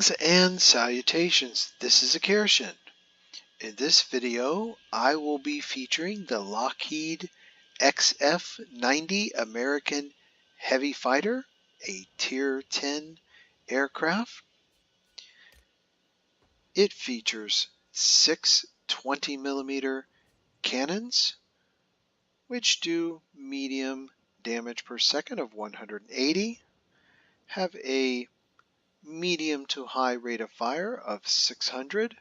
Greetings and salutations. This is Akirishin. In this video, I will be featuring the Lockheed XF-90 American Heavy Fighter, a Tier 10 aircraft. It features 6 20mm cannons, which do medium damage per second of 180, have a medium to high rate of fire of 600,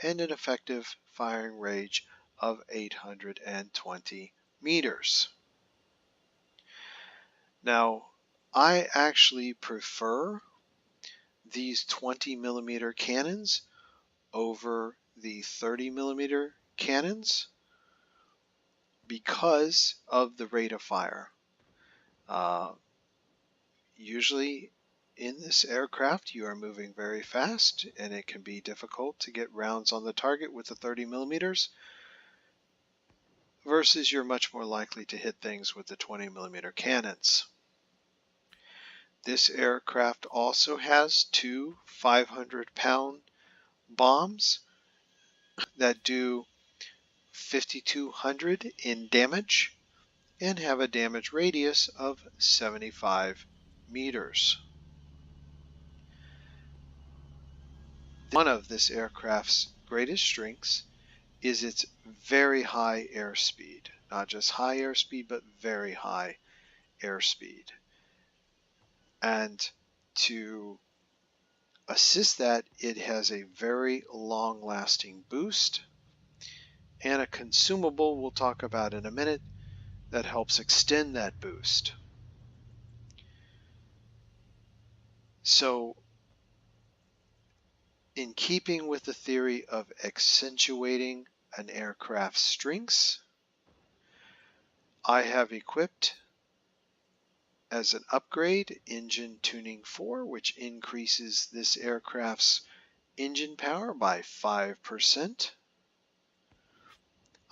and an effective firing range of 820 meters. Now, I actually prefer these 20mm cannons over the 30mm cannons because of the rate of fire. Usually in this aircraft you are moving very fast and it can be difficult to get rounds on the target with the 30mm versus you're much more likely to hit things with the 20mm cannons. This aircraft also has 2 500-pound bombs that do 5,200 in damage and have a damage radius of 75 meters. One of this aircraft's greatest strengths is its very high airspeed. Not just high airspeed, but very high airspeed. And to assist that, it has a very long-lasting boost and a consumable we'll talk about in a minute that helps extend that boost. So, in keeping with the theory of accentuating an aircraft's strengths, I have equipped as an upgrade Engine Tuning 4, which increases this aircraft's engine power by 5%.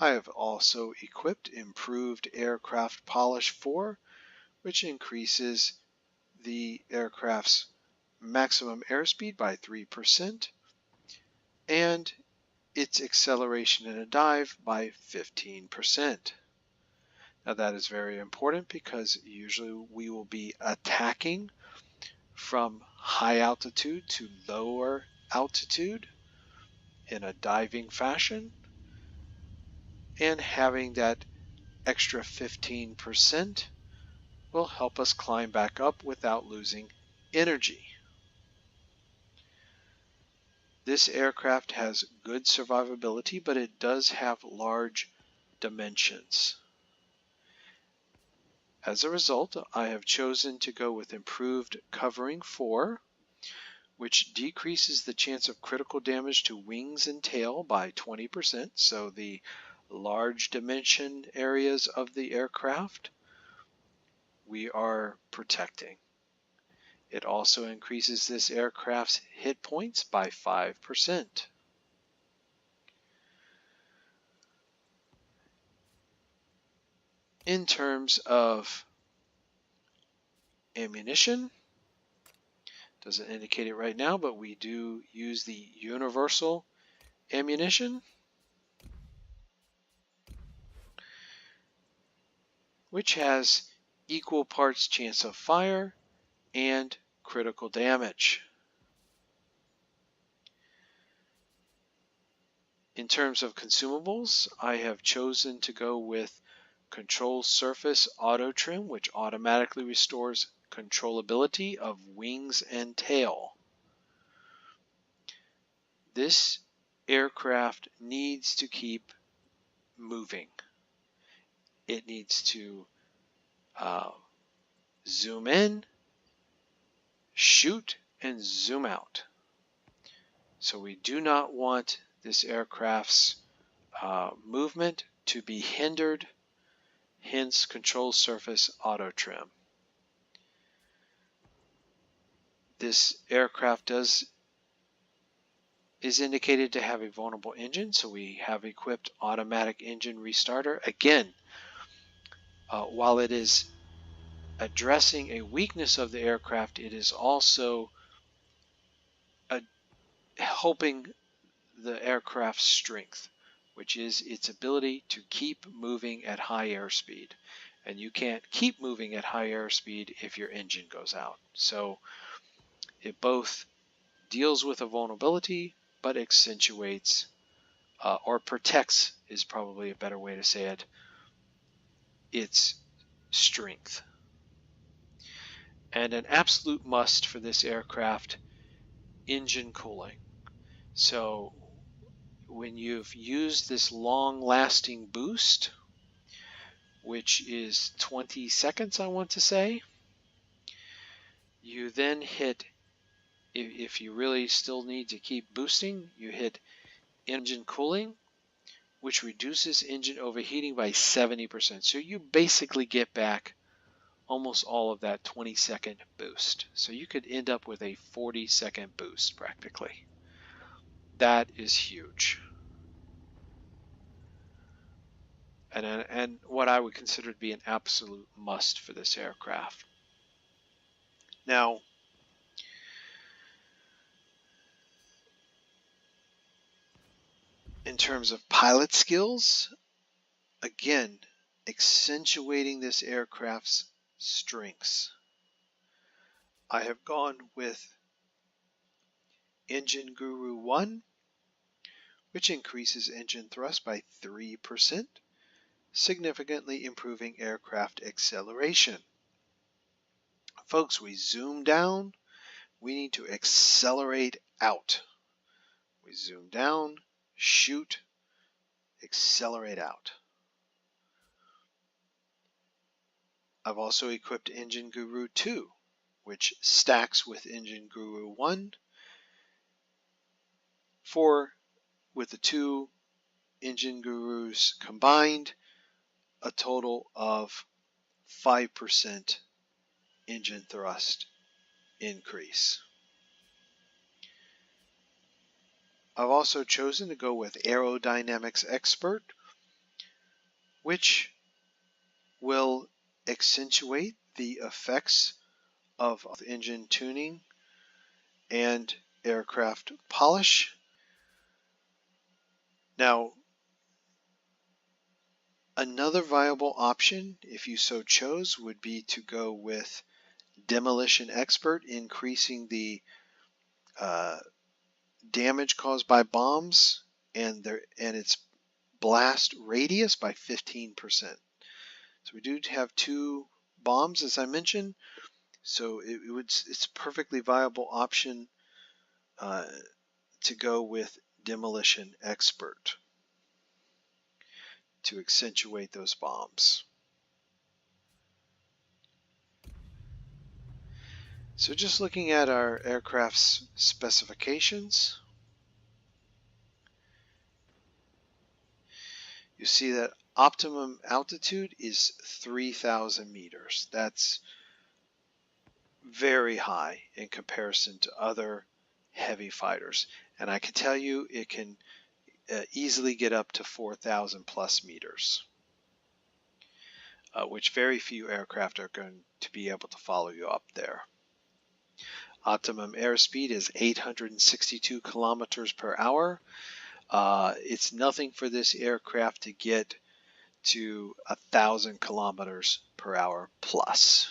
I have also equipped Improved Aircraft Polish 4, which increases the aircraft's maximum airspeed by 3% and its acceleration in a dive by 15%. Now that is very important because usually we will be attacking from high altitude to lower altitude in a diving fashion, and having that extra 15% will help us climb back up without losing energy. This aircraft has good survivability, but it does have large dimensions. As a result, I have chosen to go with Improved Covering 4, which decreases the chance of critical damage to wings and tail by 20%, so the large dimension areas of the aircraft we are protecting. It also increases this aircraft's hit points by 5%. In terms of ammunition, doesn't indicate it right now, but we do use the universal ammunition, which has equal parts chance of fire and critical damage. In terms of consumables, I have chosen to go with Control Surface Auto Trim, which automatically restores controllability of wings and tail. This aircraft needs to keep moving. It needs to zoom in, shoot, and zoom out. So we do not want this aircraft's movement to be hindered, hence Control Surface Auto Trim. This aircraft is indicated to have a vulnerable engine, so we have equipped Automatic Engine Restarter. Again, while it is addressing a weakness of the aircraft, it is also helping the aircraft's strength, which is its ability to keep moving at high airspeed. And you can't keep moving at high airspeed if your engine goes out. So it both deals with a vulnerability, but accentuates or protects, is probably a better way to say it, its strength. And an absolute must for this aircraft, engine cooling. So when you've used this long-lasting boost, which is 20 seconds, I want to say, you then hit, if you really still need to keep boosting, you hit engine cooling, which reduces engine overheating by 70%. So you basically get back almost all of that 20-second boost. So you could end up with a 40-second boost practically. That is huge. And what I would consider to be an absolute must for this aircraft. Now, in terms of pilot skills, again, accentuating this aircraft's strengths. I have gone with Engine Guru 1, which increases engine thrust by 3%, significantly improving aircraft acceleration. Folks, we zoom down, we need to accelerate out. We zoom down, shoot, accelerate out. I've also equipped Engine Guru 2, which stacks with Engine Guru 1 for, with the two Engine Gurus combined, a total of 5% engine thrust increase. I've also chosen to go with Aerodynamics Expert, which will accentuate the effects of engine tuning and aircraft polish. Now, another viable option, if you so chose, would be to go with Demolition Expert, increasing the damage caused by bombs and its blast radius by 15%. So we do have two bombs, as I mentioned, so it's a perfectly viable option to go with Demolition Expert to accentuate those bombs. So just looking at our aircraft's specifications, you see that optimum altitude is 3,000 meters. That's very high in comparison to other heavy fighters. And I can tell you it can easily get up to 4,000 plus meters, which very few aircraft are going to be able to follow you up there. Optimum airspeed is 862 kilometers per hour. It's nothing for this aircraft to get to 1,000 kilometers per hour plus.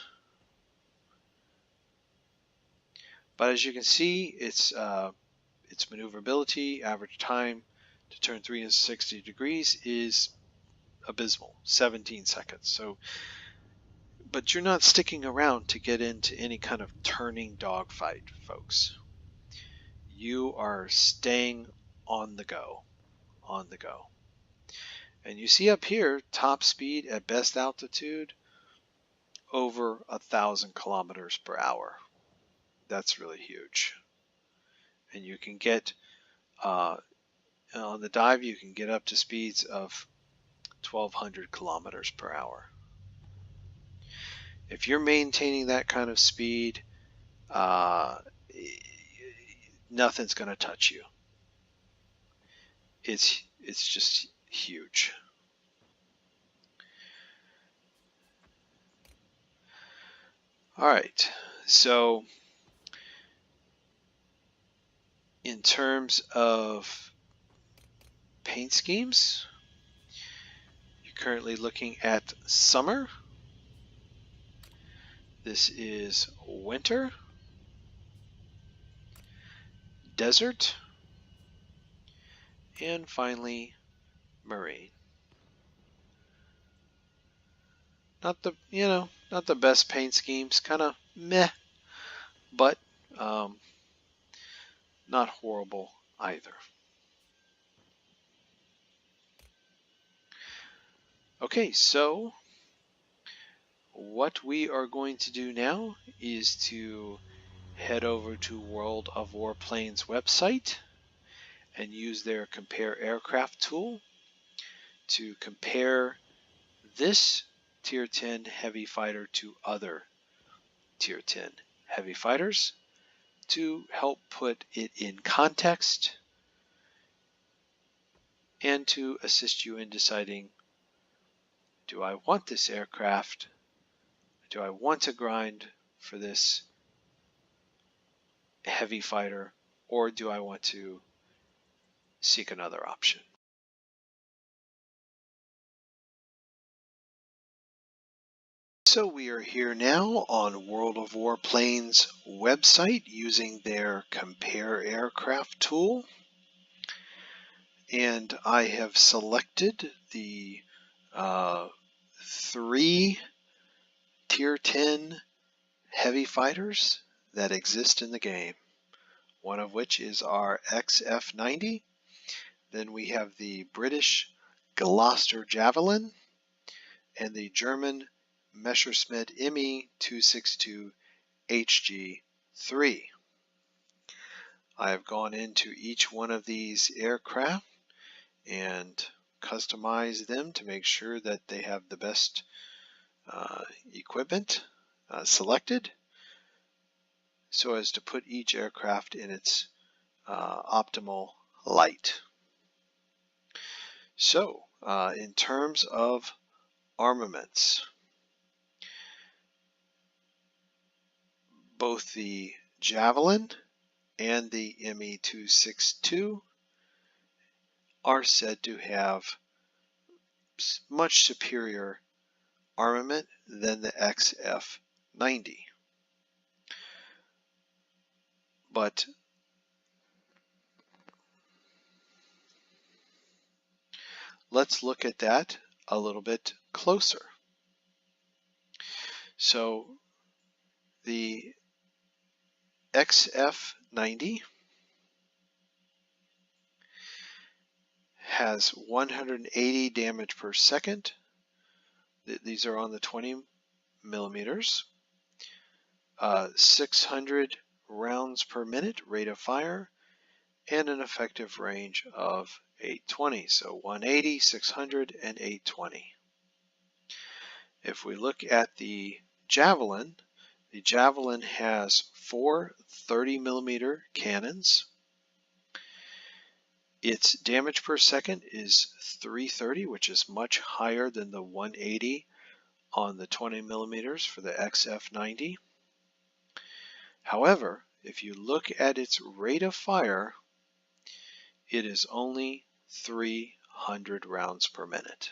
But as you can see, its maneuverability, average time to turn 360 degrees is abysmal, 17 seconds. So, but you're not sticking around to get into any kind of turning dogfight, folks. You are staying on the go, And you see up here, top speed at best altitude, over 1,000 kilometers per hour. That's really huge. And you can get, on the dive, you can get up to speeds of 1,200 kilometers per hour. If you're maintaining that kind of speed, nothing's going to touch you. It's just huge. All right, so In terms of paint schemes, you're currently looking at summer. This is winter, desert, and finally marine. Not the best paint schemes, kind of meh, but not horrible either. Okay, so what we are going to do now is to head over to World of Warplanes website and use their compare aircraft tool to compare this Tier 10 heavy fighter to other Tier 10 heavy fighters to help put it in context and to assist you in deciding, do I want this aircraft? Do I want to grind for this heavy fighter, or do I want to seek another option? So we are here now on World of Warplanes website using their compare aircraft tool, and I have selected the 3 Tier 10 heavy fighters that exist in the game, one of which is our XF-90. Then we have the British Gloucester Javelin and the German Messerschmitt Me 262 HG3. I have gone into each one of these aircraft and customized them to make sure that they have the best equipment selected, so as to put each aircraft in its optimal light. So, in terms of armaments, both the Javelin and the Me 262 are said to have much superior armament than the XF-90. But let's look at that a little bit closer. So the XF-90 has 180 damage per second. These are on the 20 millimeters. 600 rounds per minute rate of fire, and an effective range of 820. So 180, 600, and 820. If we look at the Javelin has 4 30-millimeter cannons. Its damage per second is 330, which is much higher than the 180 on the 20 millimeters for the XF-90. However, if you look at its rate of fire, it is only 300 rounds per minute.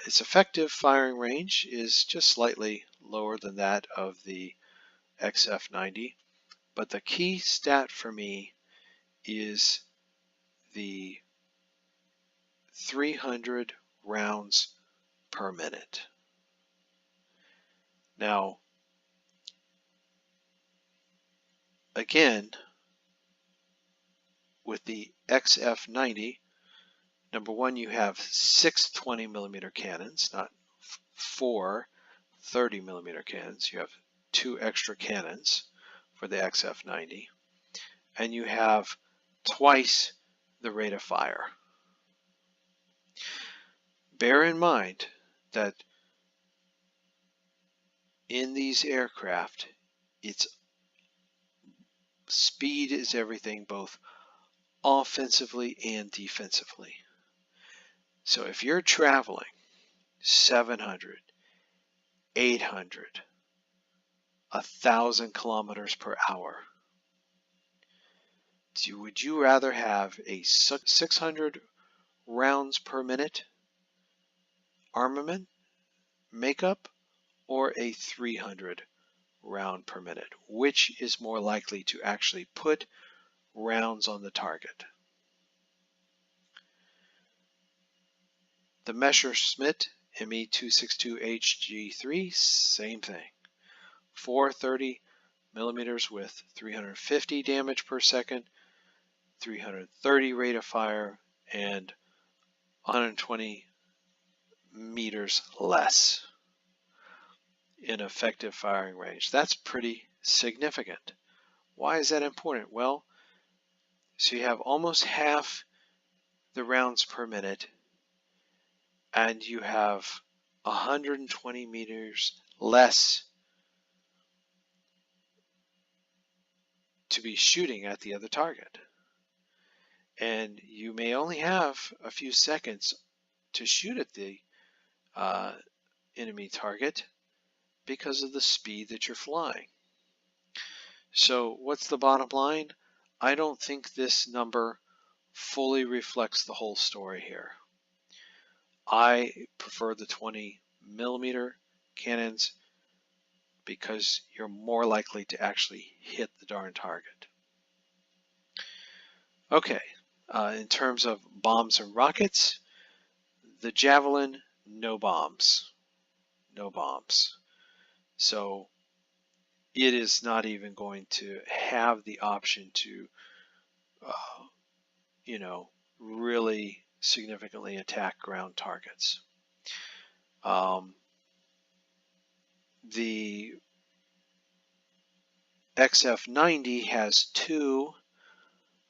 Its effective firing range is just slightly lower than that of the XF-90, but the key stat for me is the 300 rounds per minute. Now, again, with the XF-90, number one, you have 6 20-millimeter cannons, not 4 30-millimeter cannons. You have 2 extra cannons for the XF-90, and you have twice the rate of fire. Bear in mind that in these aircraft, its speed is everything, both offensively and defensively. So if you're traveling 700, 800, 1,000 kilometers per hour, Would you rather have a 600 rounds per minute armament makeup or a 300 round per minute? Which is more likely to actually put rounds on the target? The Messerschmitt ME-262HG3, same thing. 430 millimeters with 350 damage per second, 330 rate of fire, and 120 meters less in effective firing range. That's pretty significant. Why is that important? Well, so you have almost half the rounds per minute, and you have 120 meters less to be shooting at the other target. And you may only have a few seconds to shoot at the enemy target because of the speed that you're flying. So what's the bottom line? I don't think this number fully reflects the whole story here. I prefer the 20 millimeter cannons because you're more likely to actually hit the darn target. Okay, in terms of bombs and rockets, the Javelin, no bombs. No bombs. So it is not even going to have the option to, really significantly attack ground targets. The XF-90 has two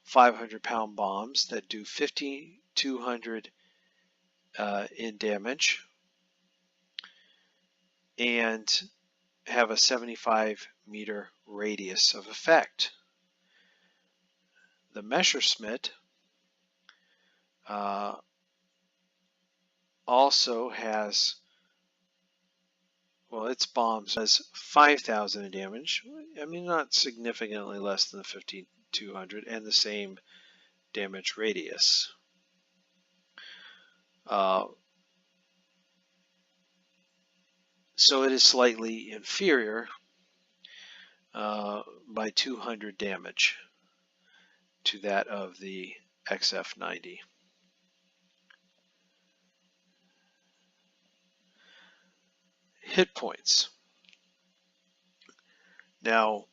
500-pound bombs that do 5,200 in damage and have a 75-meter radius of effect. The Messerschmitt also has, well, its bombs has 5,000 in damage. I mean, not significantly less than the 5,200, and the same damage radius. So it is slightly inferior by 200 damage to that of the XF-90. Hit points. Now,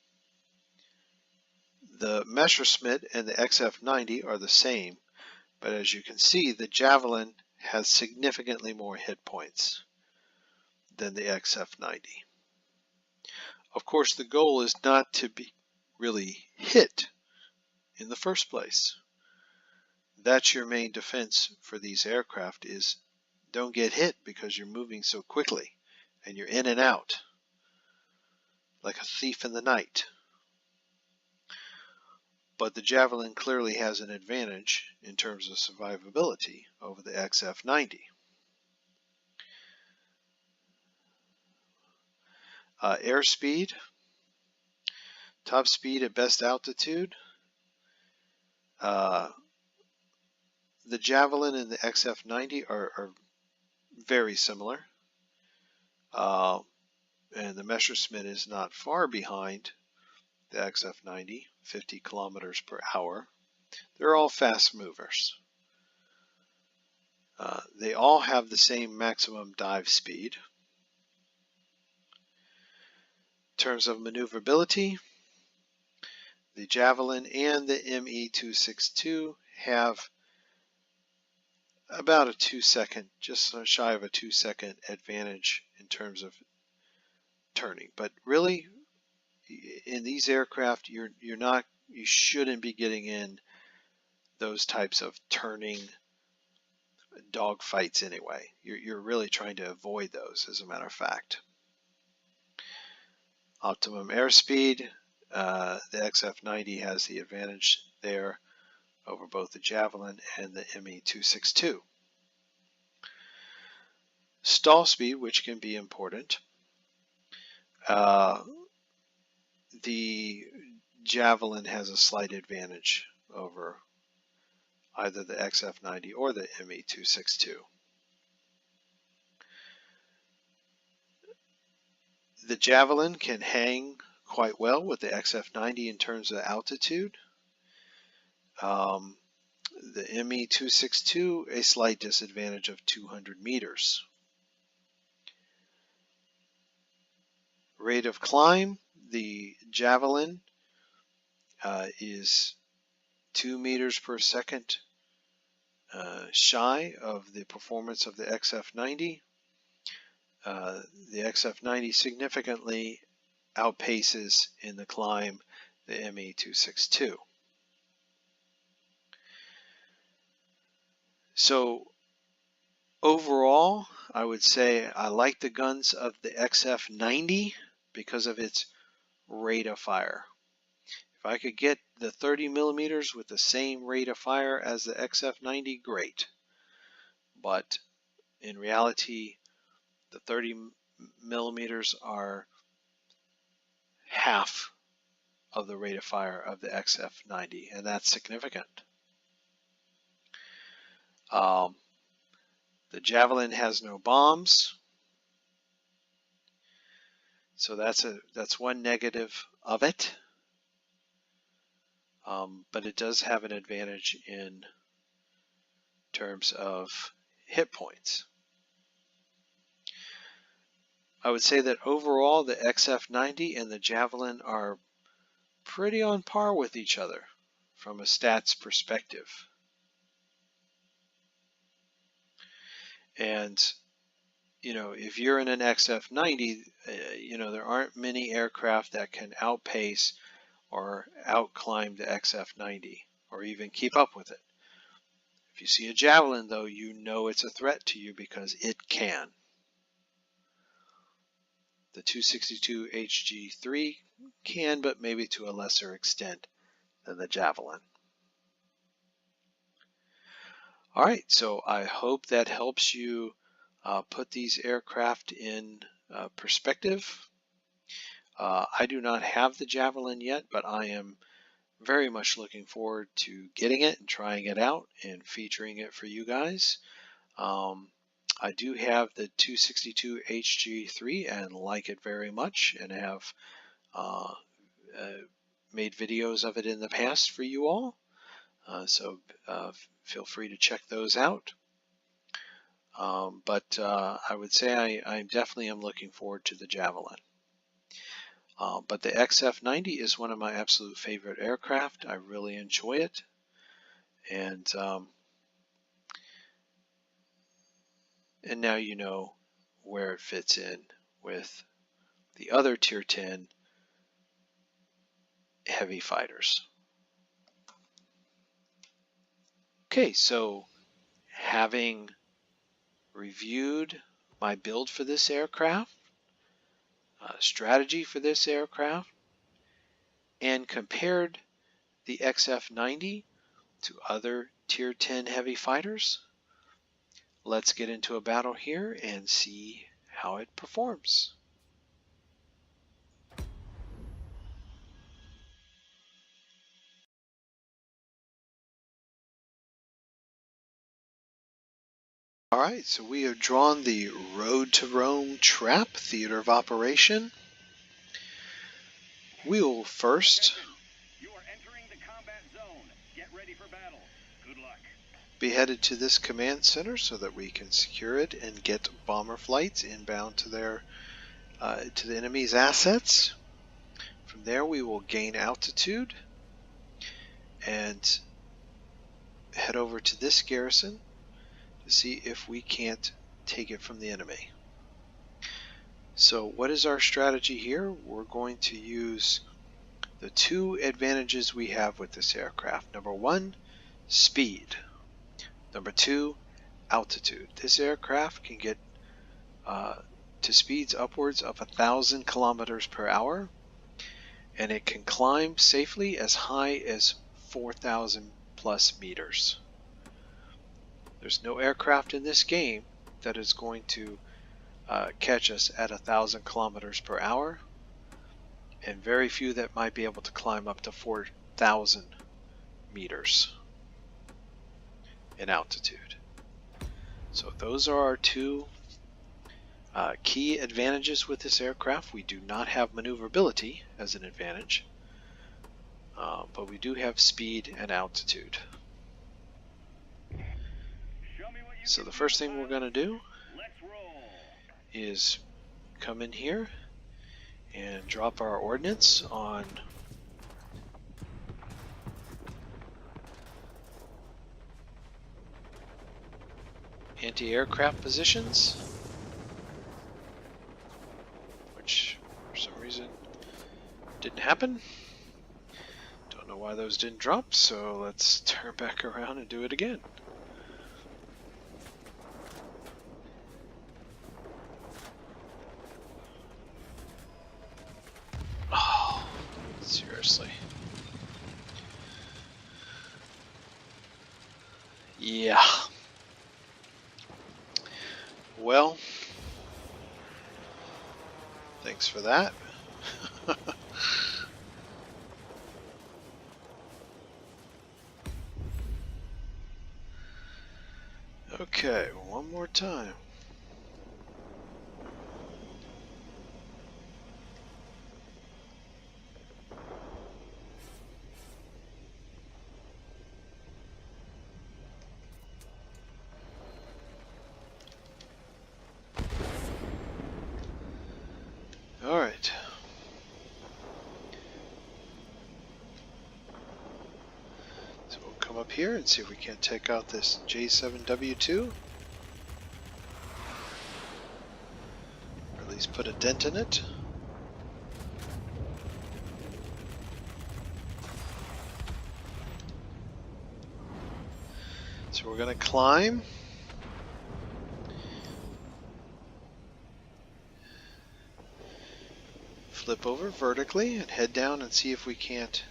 the Messerschmitt and the XF-90 are the same, but as you can see, the Javelin has significantly more hit points than the XF-90. Of course, the goal is not to be really hit in the first place. That's your main defense for these aircraft, is don't get hit because you're moving so quickly and you're in and out like a thief in the night. But the Javelin clearly has an advantage in terms of survivability over the XF-90. Airspeed, top speed at best altitude. The Javelin and the XF-90 are very similar. And the Messerschmitt is not far behind the XF-90, 50 kilometers per hour. They're all fast movers. They all have the same maximum dive speed. In terms of maneuverability, the Javelin and the ME-262 have about a 2-second, just shy of a 2-second advantage in terms of turning. But really, in these aircraft, you shouldn't be getting in those types of turning dogfights anyway. You're really trying to avoid those, as a matter of fact. Optimum airspeed, the XF-90 has the advantage there over both the Javelin and the ME-262. Stall speed, which can be important. The Javelin has a slight advantage over either the XF-90 or the ME-262. The Javelin can hang quite well with the XF-90 in terms of altitude. The ME-262, a slight disadvantage of 200 meters. Rate of climb, the Javelin is 2 meters per second shy of the performance of the XF-90. The XF-90 significantly outpaces in the climb the ME-262. So overall, I would say I like the guns of the XF-90 because of its rate of fire. If I could get the 30 millimeters with the same rate of fire as the XF-90, great. But in reality, the 30 millimeters are half of the rate of fire of the XF-90, and that's significant. The Javelin has no bombs, so that's one negative of it. But it does have an advantage in terms of hit points. I would say that overall the XF-90 and the Javelin are pretty on par with each other from a stats perspective. And if you're in an XF-90, there aren't many aircraft that can outpace or outclimb the XF-90 or even keep up with it. If you see a Javelin, though, you know it's a threat to you because it can. The 262 HG3 can, but maybe to a lesser extent than the Javelin. All right, so I hope that helps you put these aircraft in perspective. I do not have the Javelin yet, but I am very much looking forward to getting it and trying it out and featuring it for you guys. I do have the 262 HG3 and like it very much, and have made videos of it in the past for you all. So feel free to check those out. But I would say I definitely am looking forward to the Javelin. But the XF-90 is one of my absolute favorite aircraft. I really enjoy it. And now you know where it fits in with the other Tier 10 heavy fighters. Okay, so having reviewed my build for this aircraft, strategy for this aircraft, and compared the XF-90 to other Tier 10 heavy fighters, let's get into a battle here and see how it performs. Alright, so we have drawn the Road to Rome Trap Theater of Operation. We will first be headed to this command center so that we can secure it and get bomber flights inbound to the enemy's assets. From there we will gain altitude and head over to this garrison to see if we can't take it from the enemy. So what is our strategy here? We're going to use the two advantages we have with this aircraft. Number one, speed. Number two, altitude. This aircraft can get to speeds upwards of 1,000 kilometers per hour, and it can climb safely as high as 4,000 plus meters. There's no aircraft in this game that is going to catch us at 1,000 kilometers per hour, and very few that might be able to climb up to 4,000 meters in altitude. So those are our two key advantages with this aircraft. We do not have maneuverability as an advantage, but we do have speed and altitude. So the first thing we're going to do is come in here and drop our ordnance on anti-aircraft positions, which for some reason didn't happen. Don't know why those didn't drop, so let's turn back around and do it again. Oh, seriously. Yeah. Well, thanks for that. Okay, one more time. All right. So we'll come up here and see if we can't take out this J7W2. Or at least put a dent in it. So we're going to climb. Flip over vertically and head down and see if we can't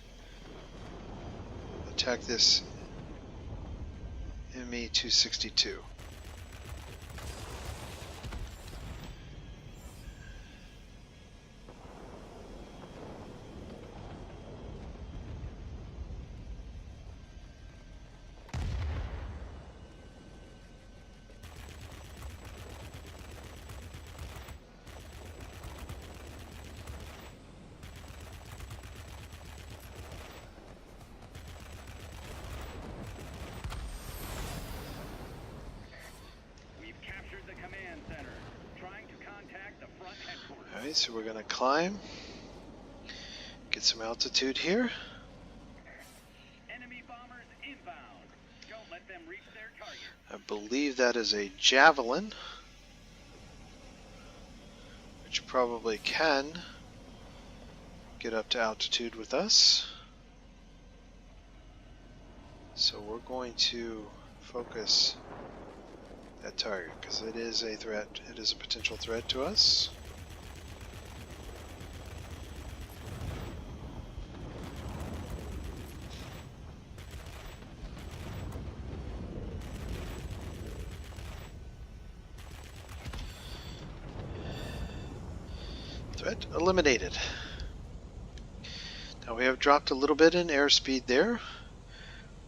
attack this ME-262. Alright, so we're going to climb, get some altitude here. Enemy bombers inbound. Don't let them reach their target. I believe that is a Javelin, which probably can get up to altitude with us. So we're going to focus that target because it is a threat. It is a potential threat to us. Threat eliminated. Now we have dropped a little bit in airspeed there.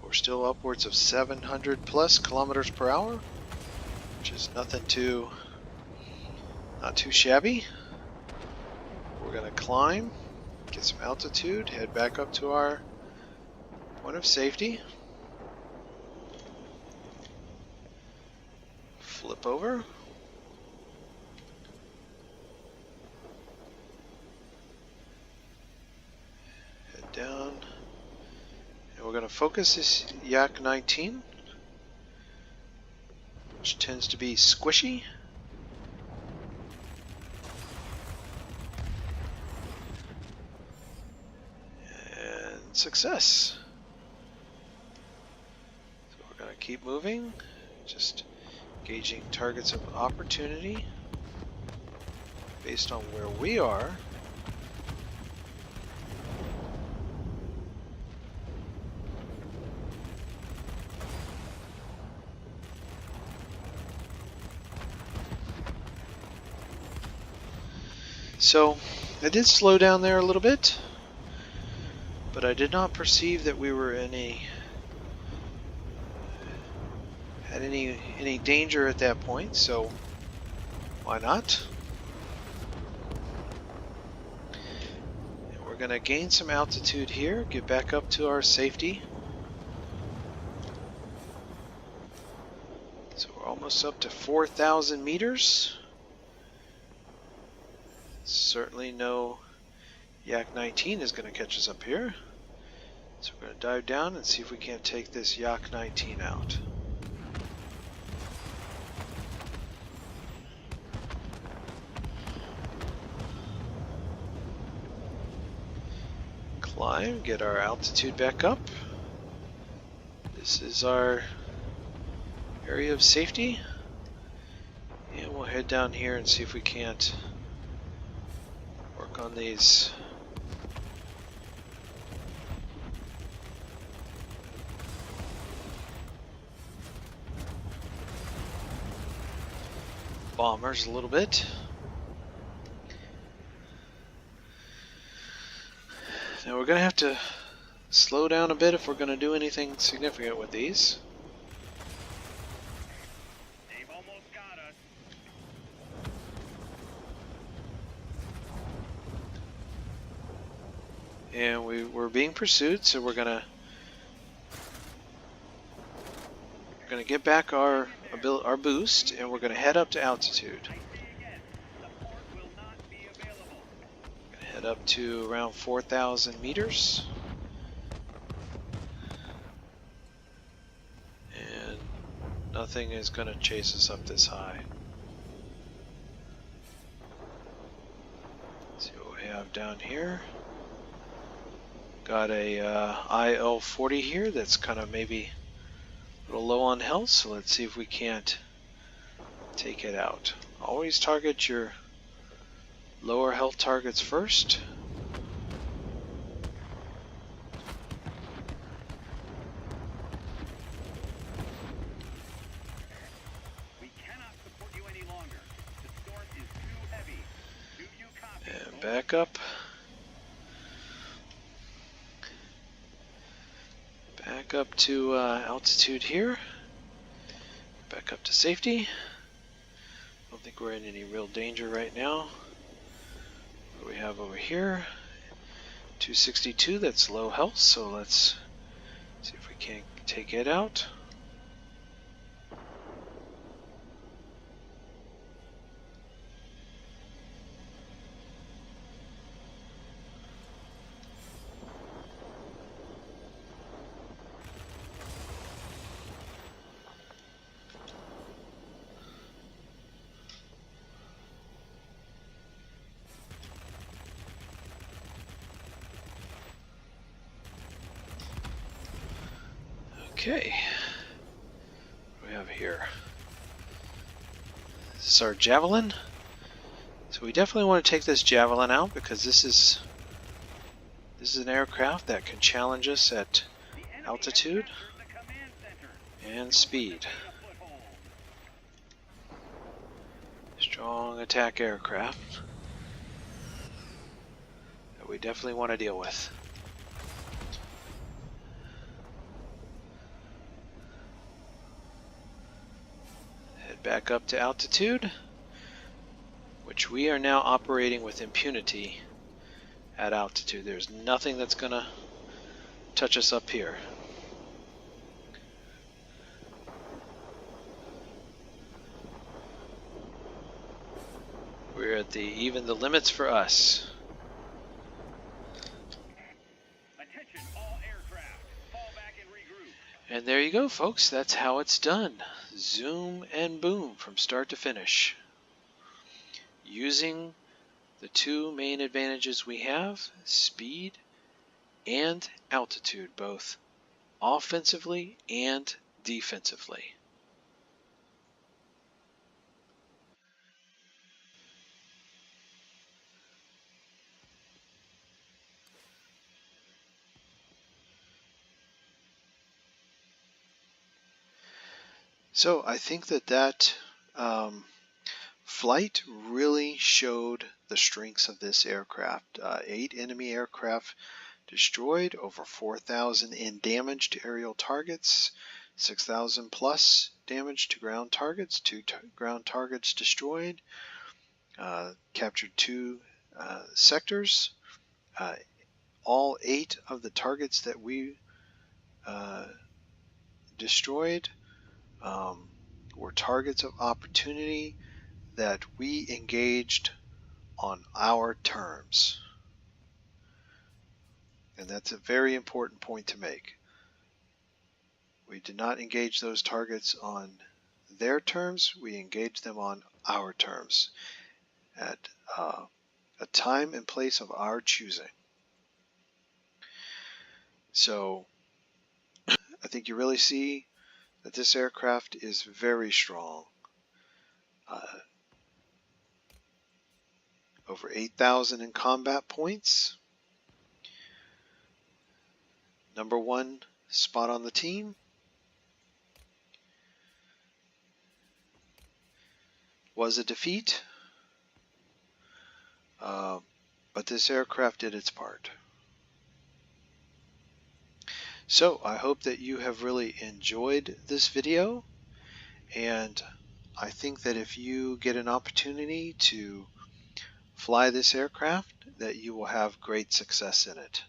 We're still upwards of 700 plus kilometers per hour, which is not too shabby. We're going to climb, get some altitude, head back up to our point of safety. Flip over. Head down. And we're going to focus this Yak-19, which tends to be squishy. And success. So we're going to keep moving, just gauging targets of opportunity based on where we are. So I did slow down there a little bit, but I did not perceive that we were in a any danger at that point, so why not? And we're going to gain some altitude here, get back up to our safety. So we're almost up to 4,000 meters. Certainly no Yak-19 is going to catch us up here. So we're going to dive down and see if we can't take this Yak-19 out. Climb, get our altitude back up. This is our area of safety. And we'll head down here and see if we can't work on these bombers a little bit. Now we're going to have to slow down a bit if we're going to do anything significant with these. They've almost got us. And we're being pursued, so we're going to get back our boost, and we're going to head up to altitude. I say again, support will not be available. Head up to around 4,000 meters. And nothing is going to chase us up this high. Let's see what we have down here. Got a IL-40 here that's kind of maybe a little low on health, so let's see if we can't take it out. Always target your lower health targets first. We cannot support you any longer. The storm is too heavy. Do you copy? And back up. Back up to altitude here. Back up to safety. Don't think we're in any real danger right now. What do we have over here? 262, that's low health, so let's see if we can't take it out. Okay, what do we have here? This is our Javelin. So we definitely want to take this Javelin out because this is an aircraft that can challenge us at The enemy has altitude captured the command center. and speed. Gain a foothold. Strong attack aircraft that we definitely want to deal with. Head back up to altitude, which we are now operating with impunity at altitude. There's nothing that's going to touch us up here. We're at even the limits for us. Attention, all aircraft. Fall back and regroup. And there you go, folks. That's how it's done. Zoom and boom from start to finish. Using the two main advantages we have, speed and altitude, both offensively and defensively. So I think that flight really showed the strengths of this aircraft. 8 enemy aircraft destroyed, over 4,000 in damaged aerial targets, 6,000 plus damage to ground targets, 2 ground targets destroyed, captured 2 sectors. All 8 of the targets that we destroyed were targets of opportunity that we engaged on our terms. And that's a very important point to make. We did not engage those targets on their terms, we engaged them on our terms at a time and place of our choosing. So I think you really see that this aircraft is very strong. Over 8,000 in combat points. Number 1 spot on the team. Was a defeat, but this aircraft did its part. So I hope that you have really enjoyed this video, and I think that if you get an opportunity to fly this aircraft, that you will have great success in it.